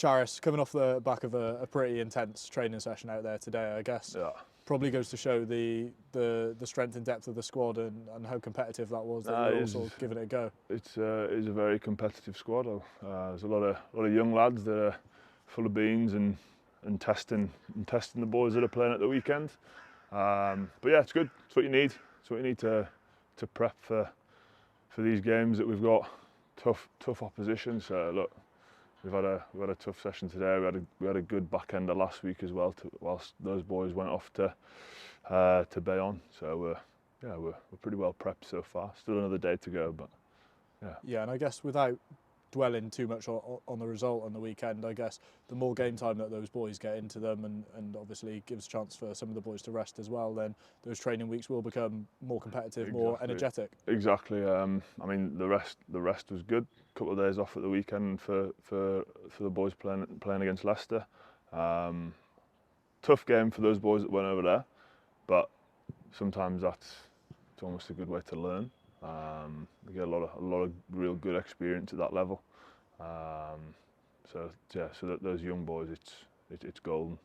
Charis, coming off the back of a pretty intense training session out there today, I guess. Yeah. Probably goes to show the strength and depth of the squad and how competitive that was. That you were all sort of giving it a go. It's a very competitive squad. There's a lot of young lads that are full of beans and testing the boys that are playing at the weekend. But yeah, it's good. It's what you need. It's what you need to prep for these games that we've got tough opposition. So look, we've had a tough session today. We had a good back end of last week as well. Whilst those boys went off to Bayonne. So we're pretty well prepped so far. Still another day to go, but yeah. Yeah, and I guess without dwelling too much on the result on the weekend, I guess the more game time that those boys get into them and obviously gives a chance for some of the boys to rest as well, then those training weeks will become more competitive, more energetic. Exactly. I mean, the rest was good. A couple of days off at the weekend for the boys playing against Leicester. Tough game for those boys that went over there, but sometimes it's almost a good way to learn. We get a lot of real good experience at that level. So those young boys, it's golden.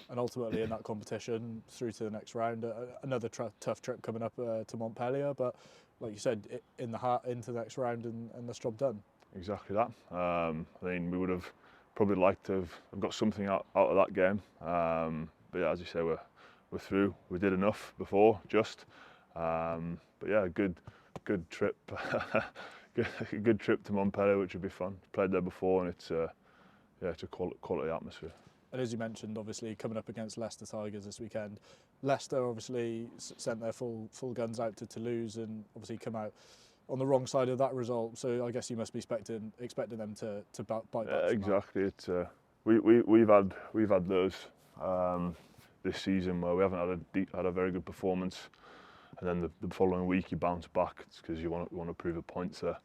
And ultimately in that competition, through to the next round, another tough trip coming up to Montpellier. But like you said, into the next round and that's job done. Exactly that. I mean, we would have probably liked to have got something out of that game. But yeah, as you say, we're through. We did enough before, just. But yeah, a good trip, good trip to Montpellier, which would be fun. Played there before, and it's a quality atmosphere. And as you mentioned, obviously coming up against Leicester Tigers this weekend, Leicester obviously sent their full guns out to Toulouse, and obviously come out on the wrong side of that result. So I guess you must be expecting them to bite back. Exactly. It's we've had those this season where we haven't had a very good performance. And then the following week you bounce back because you want to prove a point. So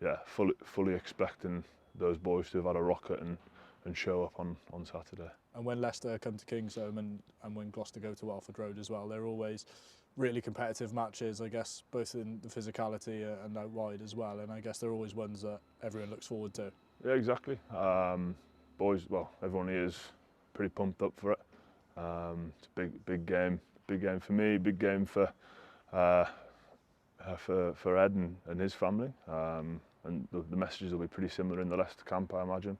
yeah, fully expecting those boys to have had a rocket and show up on Saturday. And when Leicester come to Kingsholm and when Gloucester go to Welford Road as well, they're always really competitive matches, I guess, both in the physicality and out wide as well. And I guess they're always ones that everyone looks forward to. Yeah, exactly. Boys, well, everyone here is pretty pumped up for it. It's a big game for me, big game for Ed and his family, and the messages will be pretty similar in the Leicester camp, I imagine.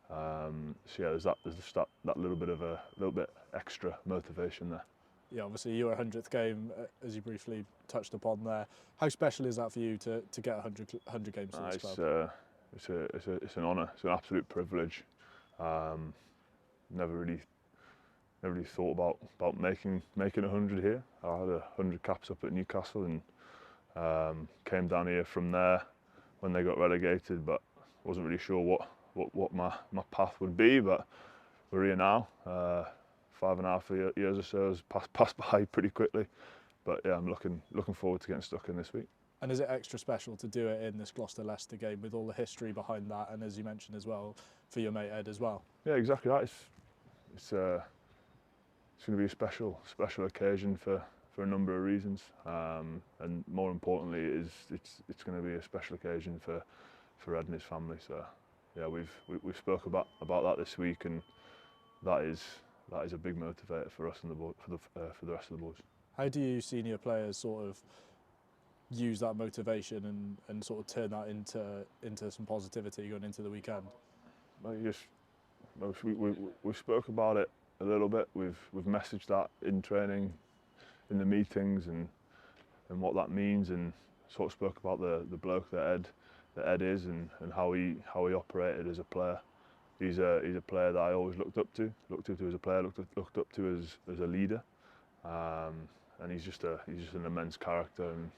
So yeah, there's just that little bit extra motivation there. Yeah, obviously your 100th game, as you briefly touched upon there. How special is that for you to get 100 games for this club? It's an honour. It's an absolute privilege. Never really thought about making 100 here. I had 100 caps up at Newcastle and came down here from there when they got relegated, but wasn't really sure what my path would be. But we're here now. 5.5 years or so has passed by pretty quickly. But yeah, I'm looking forward to getting stuck in this week. And is it extra special to do it in this Gloucester-Leicester game with all the history behind that, and as you mentioned as well, for your mate Ed as well? Yeah, exactly that. It's going to be a special occasion for a number of reasons, and more importantly, it's going to be a special occasion for Ed and his family. So yeah, we've spoke about that this week, and that is a big motivator for us and for the rest of the boys. How do you senior players sort of use that motivation and sort of turn that into some positivity going into the weekend? Well, we spoke about it a little bit. We've messaged that in training, in the meetings, and what that means, and sort of spoke about the bloke that Ed is and how he operated as a player. He's a player that I always looked up to as a player, looked up to as a leader, and he's just an immense character. And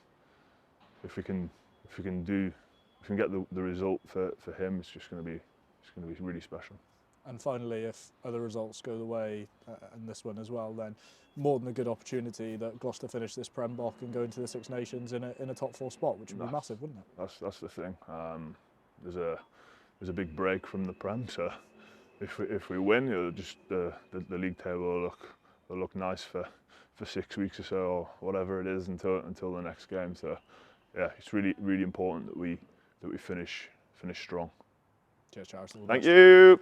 if we can get the result for him, it's going to be really special. And finally, if other results go the way, and this one as well, then more than a good opportunity that Gloucester finish this Prem block and go into the Six Nations in a top 4 spot, which would be massive, wouldn't it? That's the thing. There's a big break from the Prem, so if we win, just the league table will look nice for 6 weeks or so, or whatever it is until the next game. So yeah, it's really important that we finish strong. Cheers, Charles. Thank you.